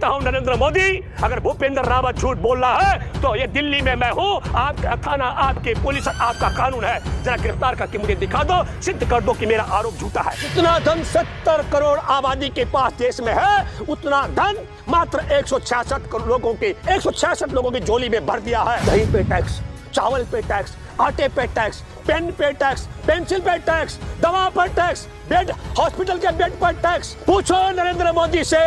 कहता हूं नरेंद्र मोदी, अगर भूपेंद्र रावत झूठ बोल रहा है तो ये दिल्ली में मैं हूं, आपका थाना, आपके पुलिस, आपका कानून है, जरा गिरफ्तार करके मुझे दिखा दो, सिद्ध कर दो कि मेरा आरोप झूठा है। इतना धन 70 करोड़ आबादी के पास देश में है, उतना धन मात्र 166 लोगों की झोली में भर दिया है। दही पे टैक्स, चावल पे टैक्स, आटे पे टैक्स, पेन पे टैक्स, पेंसिल पे टैक्स, दवा पर टैक्स, बेड, हॉस्पिटल के बेड पर टैक्स। पूछो नरेंद्र मोदी से,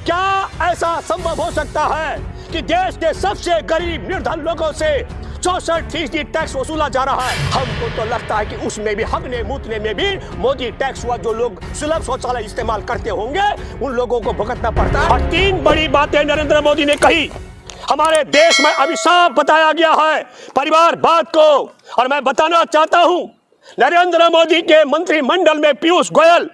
क्या ऐसा संभव हो सकता है कि देश के सबसे गरीब निर्धन लोगों से 64% टैक्स वसूला जा रहा है? हमको तो लगता है कि उसमें भी, हगने मूतने में भी मोदी टैक्स हुआ। जो लोग सुलभ शौचालय इस्तेमाल करते होंगे उन लोगों को भुगतना पड़ता है। और 3 बड़ी बातें नरेंद्र मोदी ने कही। हमारे देश में अभिशाप बताया गया है परिवारवाद को, और मैं बताना चाहता हूं नरेंद्र मोदी के मंत्रिमंडल में पीयूष गोयल,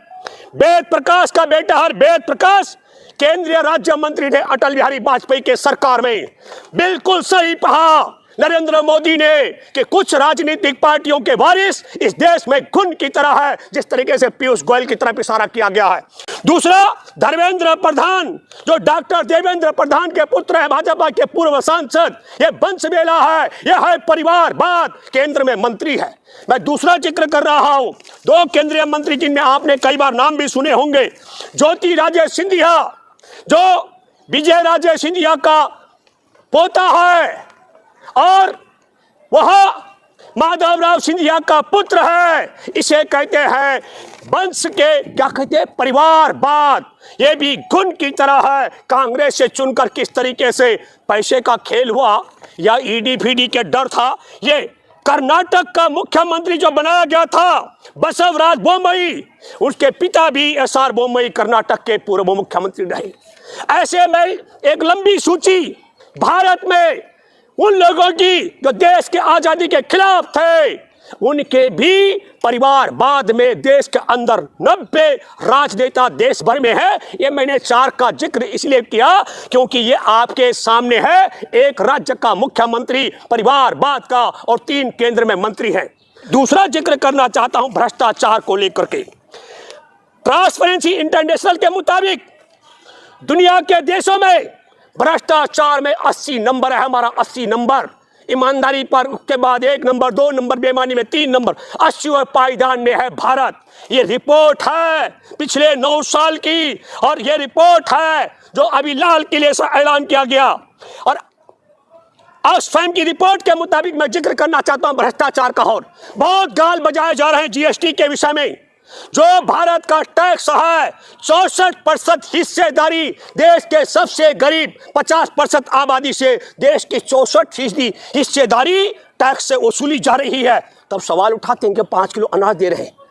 वेद प्रकाश का बेटा हर वेद प्रकाश केंद्रीय राज्य मंत्री थे अटल बिहारी वाजपेयी के सरकार में। बिल्कुल सही कहा नरेंद्र मोदी ने कि कुछ राजनीतिक पार्टियों के वारिस इस देश में घुन की तरह है, जिस तरीके से पीयूष गोयल की तरफ इशारा किया गया है। दूसरा, धर्मेंद्र प्रधान, जो डॉक्टर देवेंद्र प्रधान के पुत्र है, भाजपा के पूर्व सांसद, ये वंशवेला है, यह है परिवारवाद, केंद्र में मंत्री है। मैं दूसरा जिक्र कर रहा हूं, 2 केंद्रीय मंत्री जिनमें आपने कई बार नाम भी सुने होंगे, ज्योति राजे सिंधिया, जो विजय राजे सिंधिया का पोता है, और वह माधवराव सिंधिया का पुत्र है। इसे कहते हैं वंश के, क्या कहते हैं, परिवारवाद। ये भी घुन की तरह है। कांग्रेस से चुनकर किस तरीके से पैसे का खेल हुआ या ईडी फीडी के डर था। ये कर्नाटक का मुख्यमंत्री जो बनाया गया था बसवराज बोम्मई, उसके पिता भी एसआर बोम्मई कर्नाटक के पूर्व मुख्यमंत्री रहे। ऐसे में एक लंबी सूची भारत में उन लोगों की जो देश के आजादी के खिलाफ थे, उनके भी परिवारवाद में देश के अंदर 90 राजनेता देश भर में है। ये मैंने 4 का जिक्र इसलिए किया क्योंकि ये आपके सामने है। एक राज्य का मुख्यमंत्री परिवारवाद का और 3 केंद्र में मंत्री हैं। दूसरा जिक्र करना चाहता हूं भ्रष्टाचार को लेकर के। ट्रांसपेरेंसी इंटरनेशनल के मुताबिक दुनिया के देशों में भ्रष्टाचार में 80 नंबर है हमारा, 80 नंबर। ईमानदारी पर उसके बाद 1 नंबर, 2 नंबर, बेईमानी में 3 नंबर, 80वें पायदान में है भारत। ये रिपोर्ट है पिछले 9 साल की, और ये रिपोर्ट है जो अभी लाल किले से ऐलान किया गया। और ऑक्सफैम की रिपोर्ट के मुताबिक मैं जिक्र करना चाहता हूं भ्रष्टाचार का। और बहुत गाल बजाए जा रहे हैं जीएसटी के विषय में। जो भारत का टैक्स है, 64% हिस्सेदारी देश के सबसे गरीब 50% आबादी से देश की 64% हिस्सेदारी टैक्स से वसूली जा रही है। तब सवाल उठाते हैं कि 5 किलो अनाज दे रहे हैं।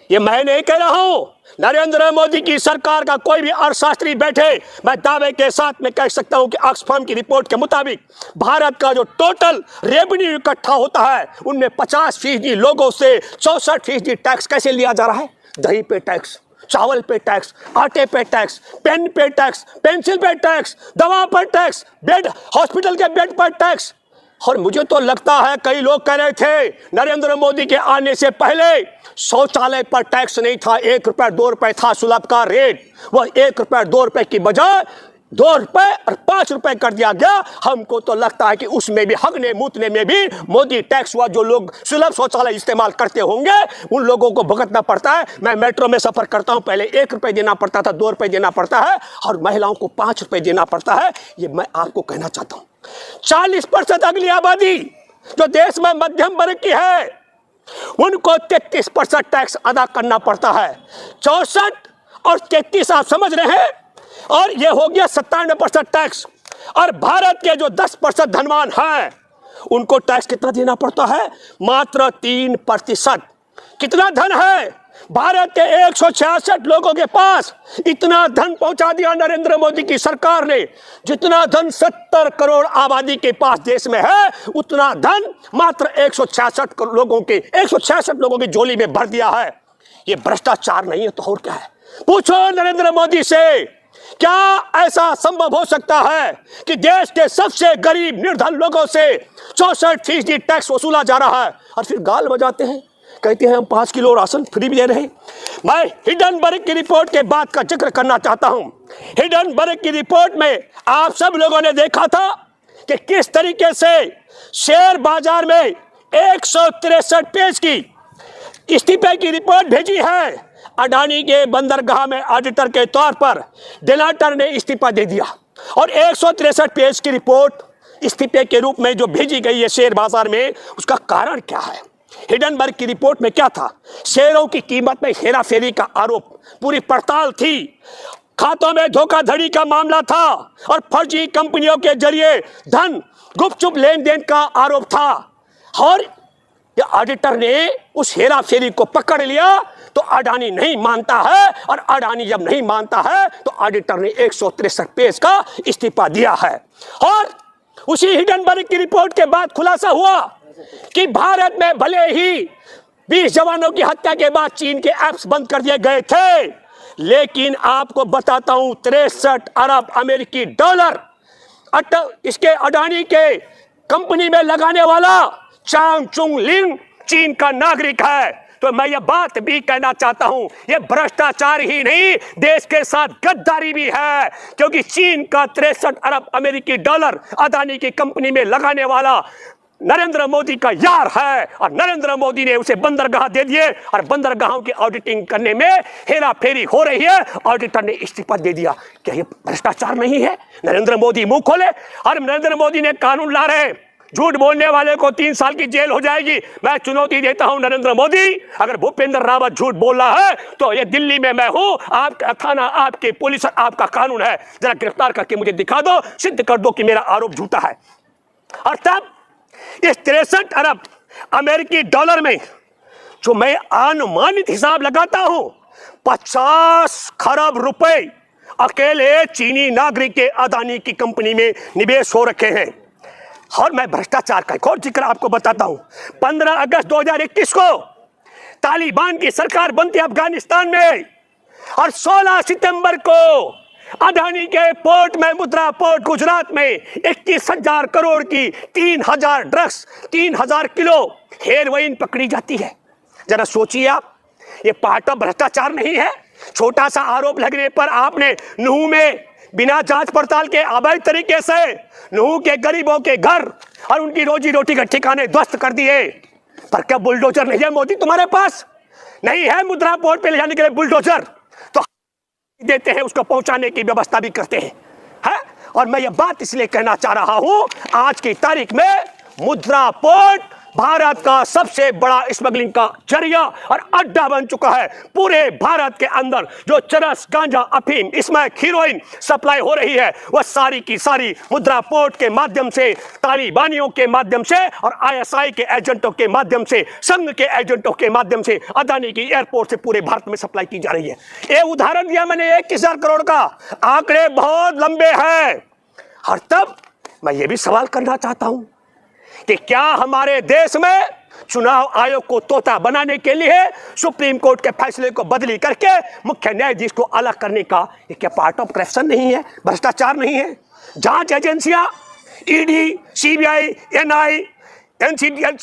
ये मैं नहीं कह रहा हूं, नरेंद्र मोदी की सरकार का कोई भी अर्थशास्त्री बैठे, मैं दावे के साथ में कह सकता हूं कि ऑक्सफैम की रिपोर्ट के मुताबिक भारत का जो टोटल रेवेन्यू इकट्ठा होता है उनमें 50% लोगों से 64% टैक्स कैसे लिया जा रहा है? दही पे टैक्स, चावल पे टैक्स, आटे पे टैक्स, पेन पे टैक्स, पेंसिल पे टैक्स, दवा पर टैक्स, बेड, हॉस्पिटल के बेड पर टैक्स। और मुझे तो लगता है कई लोग कह रहे थे नरेंद्र मोदी के आने से पहले शौचालय पर टैक्स नहीं था, 1 रुपए 2 रुपए था सुलभ का रेट। वह 1 रुपए 2 रुपए की बजाय 2 रुपए और 5 रुपए कर दिया गया। हमको तो लगता है कि उसमें भी, हगने मूतने में भी मोदी टैक्स हुआ। जो लोग सुलभ शौचालय इस्तेमाल करते होंगे उन लोगों को भुगतना पड़ता है। मैं मेट्रो में सफर करता हूं, पहले 1 रुपए देना पड़ता था, 2 रुपए देना पड़ता है, और महिलाओं को 5 रुपए देना पड़ता है। ये मैं आपको कहना चाहता हूं। 40% अगली आबादी जो देश में मध्यम वर्ग की है उनको 33% टैक्स अदा करना पड़ता है। 64 और 33 आप समझ रहे हैं, और ये हो गया 97% टैक्स। और भारत के जो 10% धनवान हैं उनको टैक्स कितना देना पड़ता है? मात्र 3%। कितना धन है भारत के 166 लोगों के पास? इतना धन पहुंचा दिया नरेंद्र मोदी की सरकार ने। जितना धन 70 करोड़ आबादी के पास देश में है, उतना धन मात्र 166 लोगों की झोली में भर दिया है। ये भ्रष्टाचार नहीं है तो और क्या है? पूछो नरेंद्र मोदी से, क्या ऐसा संभव हो सकता है कि देश के सबसे गरीब निर्धन लोगों से 64% टैक्स वसूला जा रहा है? और फिर गाल बजाते हैं कहते हैं हम 5 किलो राशन फ्री भी दे रहे हैं। मैं हिडनबर्ग की रिपोर्ट के बाद का जिक्र करना चाहता हूं। हिडनबर्ग की रिपोर्ट में आप सब लोगों ने देखा था कि किस तरीके से शेयर बाजार में 163 पेज की इस्तीफे की रिपोर्ट भेजी है। अडानी के बंदरगाह में ऑडिटर के तौर पर डेलाटर ने इस्तीफा दे दिया और 163 पेज की रिपोर्ट इस्तीफे के रूप में जो भेजी गई है शेयर बाजार में, उसका कारण क्या है? हिडनबर्ग की रिपोर्ट में क्या था? शेयरों की कीमत में हेराफेरी का आरोप, पूरी पड़ताल थी, खातों में धोखाधड़ी का मामला था और फर्जी कंपनियों के जरिए धन गुपचुप लेन देन का आरोप था। और ये ऑडिटर ने उस हेराफेरी को पकड़ लिया तो अडानी नहीं मानता है, और अडानी जब नहीं मानता है तो ऑडिटर ने 163 पेज का इस्तीफा दिया है। और उसी हिडनबर्ग की रिपोर्ट के बाद खुलासा हुआ कि भारत में भले ही 20 जवानों की हत्या के बाद चीन के ऐप्स बंद कर दिए गए थे, लेकिन आपको बताता हूं 63 अरब अमेरिकी डॉलर इसके अडानी के कंपनी में लगाने वाला चांग चुंग लिंग चीन का नागरिक है। तो मैं ये बात भी कहना चाहता हूं, ये भ्रष्टाचार ही नहीं, देश के साथ गद्दारी भी है, क्योंकि चीन का 63 अरब अमेरिकी डॉलर अडानी की कंपनी में लगाने वाला नरेंद्र मोदी का यार है, और नरेंद्र मोदी ने उसे बंदरगाह दे दिए और बंदरगाहों की ऑडिटिंग करने में हेरा फेरी हो रही है। ऑडिटर ने इस्तीफा दे दिया। क्या ये भ्रष्टाचार नहीं है? नरेंद्र मोदी मुंह खोले और नरेंद्र मोदी ने कानून ला रहे, झूठ बोलने वाले को 3 साल की जेल हो जाएगी। मैं चुनौती देता हूं नरेंद्र मोदी, अगर भूपेंद्र रावत झूठ बोल रहा है तो ये दिल्ली में मैं हूं, आपका थाना, आपके पुलिस, आपका कानून है, जरा गिरफ्तार करके मुझे दिखा दो, सिद्ध कर दो कि मेरा आरोप झूठा है। और तब इस 63 अरब अमेरिकी डॉलर में जो मैं अनुमानित हिसाब लगाता हूं 50 खरब रुपए अकेले चीनी नागरिक के अडानी की कंपनी में निवेश हो रखे हैं। और मैं भ्रष्टाचार का एक और जिक्र आपको बताता हूं। 15 अगस्त 2021 को तालिबान की सरकार बनती अफगानिस्तान में, और 16 सितंबर को अडानी के पोर्ट में, मुद्रा पोर्ट गुजरात में 21,000 करोड़ की 3,000 ड्रग्स, 3,000 किलो हेरोइन पकड़ी जाती है। जरा सोचिए आप, ये पार्ट ऑफ भ्रष्टाचार नहीं है? छोटा सा आरोप लगने पर आपने नूह में बिना जांच पड़ताल के अवैध तरीके से नूह के गरीबों के घर और उनकी रोजी रोटी के ठिकाने ध्वस्त कर दिए। पर क्या बुलडोजर नहीं है मोदी तुम्हारे पास? नहीं है मुद्रा पोर्ट पे ले जाने के लिए बुलडोजर, तो देते हैं, उसको पहुंचाने की व्यवस्था भी करते हैं, है? और मैं ये बात इसलिए कहना चाह रहा हूं, आज की तारीख में मुद्रा पोर्ट भारत का सबसे बड़ा स्मगलिंग का जरिया और अड्डा बन चुका है। पूरे भारत के अंदर जो चरस, गांजा, अफीम, स्मैक, हीरोइन सप्लाई हो रही है, वह सारी की सारी मुद्रा पोर्ट के माध्यम से, तालिबानियों के माध्यम से और ISI के एजेंटों के माध्यम से, संघ के एजेंटों के माध्यम से अडानी की एयरपोर्ट से पूरे भारत में सप्लाई की जा रही है। ये उदाहरण दिया मैंने 21,000 करोड़ का, आंकड़े बहुत लंबे हैं। और तब मैं ये भी सवाल करना चाहता हूं कि क्या हमारे देश में चुनाव आयोग को तोता बनाने के लिए सुप्रीम कोर्ट के फैसले को बदली करके मुख्य न्यायाधीश को अलग करने का ये क्या पार्ट ऑफ करप्शन नहीं है, भ्रष्टाचार नहीं है? जांच एजेंसियां, ED, CBI, NI, NCBI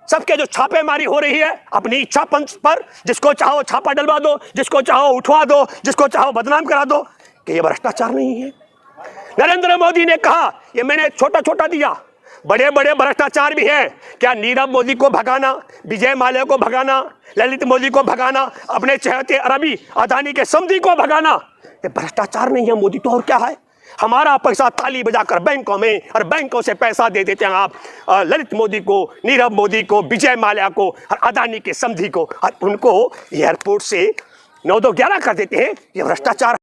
सबके जो छापेमारी हो रही है अपनी इच्छा पर, जिसको चाहो छापा डलवा दो, जिसको चाहो उठवा दो, जिसको चाहो बदनाम करा दो, कि ये भ्रष्टाचार नहीं है? नरेंद्र मोदी ने कहा ये मैंने छोटा छोटा दिया, बड़े बड़े भ्रष्टाचार भी हैं। क्या नीरव मोदी को भगाना, विजय माल्या को भगाना, ललित मोदी को भगाना, अपने चहेते अरबी अडानी के समधी को भगाना, ये भ्रष्टाचार नहीं है मोदी? तो और क्या है? हमारा पैसा ताली बजाकर बैंकों में, और बैंकों से पैसा दे देते हैं आप ललित मोदी को, नीरव मोदी को, विजय माल्या को और अडानी के समधी को, और उनको एयरपोर्ट से 9-11 कर देते हैं। ये भ्रष्टाचार